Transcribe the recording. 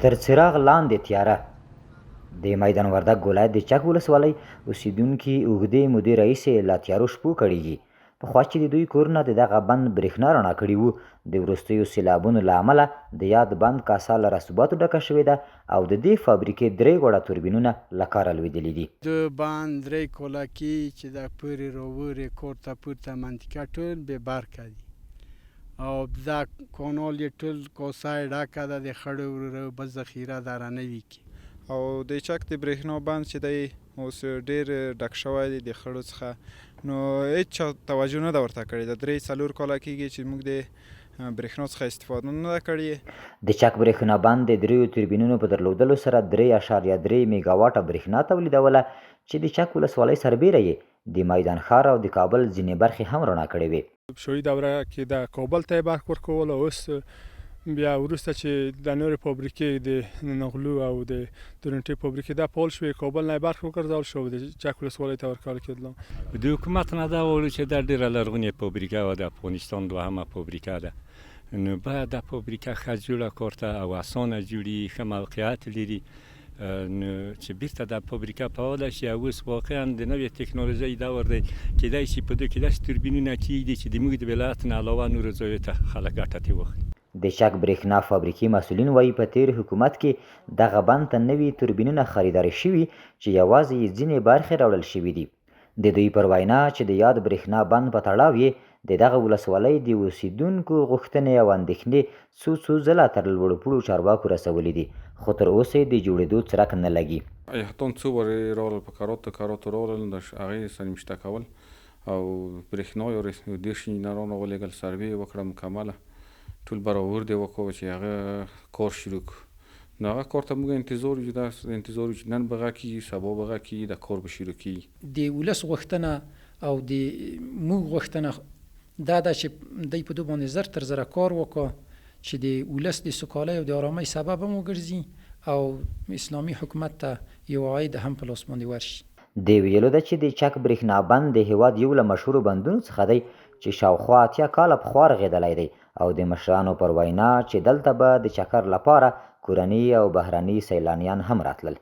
تر څراغ لاندې تیاره د میدان وردګ ولایت د چک ولسوالۍ اوسیدونکي اوږدې مودې راهیسې له تیارو شپو کړېږي. پخوا چې د دوی کورونه د دغه بند برېښنا رڼا کړي وو، د وروستیو سیلابونو له امله د یاد بند کاسه له رسوباتو ډکه شوې ده او د دې فابریکې 3 غوړه توربینونه له کاره لوېدلي دي. د بند 3 کولکي چې د پورې راورې کور ته پورته منطقه ټول بې برکه دي او دا کانال یې ټول کوسه یې ډکه ده د خړو اوبه ذخیره در نوي کې او د چک د برېښنا بند چې دی اوس ډېر ډک شوی دی د خړو څخه، نو هېچا توجه نه ده ورته کړې. د 3-4 کاله کېږي چې موږ د برېښنا څخه استفاده نه ده کړې. د چک برېښنا بند د 3 توربینونو په درلودلو سره 3.3 میګاواټه برېښنا تولیدوله چې د چک ولسوالۍ سربیره یې د میدان ښار او د کابل ځینې برخې هم رڼا کړې وې. شوي دوره کې د کابل ته یې برخه ورکوله، اوس بیا وروسته چې د نورې فابریکې د نغلو او د تورنټي فابریکې دا فعال شوې، کابل نه یې برخه وګرځول شو د چک ولسوالۍ ته ورکول کېدله. د حکومت نه دا وویل چې دا ډېره لرغونې فابریکه وه، د افغانستان دوهمه فابریکه ده، نو باید دا فابریکه ښه جوړه کار ته او اسانه جوړي، ښه موقعیت لري، نو چې بیرته دا فابریکه فعاله شي. او اوس واقعا د نوې تکنالوژۍ دور دی، کیدای شي په دې کې داسې توربینونه کېږدي چې د موږ د ولایت نه علاوه نورو ځایو ته خلک ګټه ترې واخلي. د چک برېښنا فابریکې مسؤلین وایي په تیر حکومت کې دغه بند ته نوي توربینونه خریداري شوي چې یوازې یې ځینې برخې راوړل شوي دي. د دوی پر وینا چې د یاد برېښنا بند په تړاو یې د دغه ولسوالۍ د اوسیدونکو غوښتنې او اندېښنې څو ځله تر لوړو پوړو چارواکو رسولي دي، خو تر اوسه یې د جوړېدو څرک نه لګي. حتی څو ورې راغلل، په کراتو راغلل، د هغې سنجمشته کول او برېښنا یو 10 انجینران راولېږل، سروې یې وکړه مکمله، ټول برابر دی وکړو چې هغه کار شروع کړو. نو هغه کار ته موږ انتظار یو، دا انتظار چې نن به غږ کېږي، سبا به غږ کېږي، دا کار به شروع کېږي. د ولس غوښتنه او د موږ غوښتنه دا ده چې دوی په دې باندې زر تر زره کار وکړو چې د ولس د سوکالۍ او د ارامۍ سبب هم وګرځي او اسلامي حکومت ته یو عاید هم په لاس باندې ورشي. دی ویلو ده چې د چک برېښنا بند د هیواد یو له مشهورو بندونو څخه دی چې شاوخوا 80 کاله پخوا رغېدلی دی او د مشرانو پر وینا چې دلته به د چکر لپاره کورني او بهرني سیلانیان هم راتلل.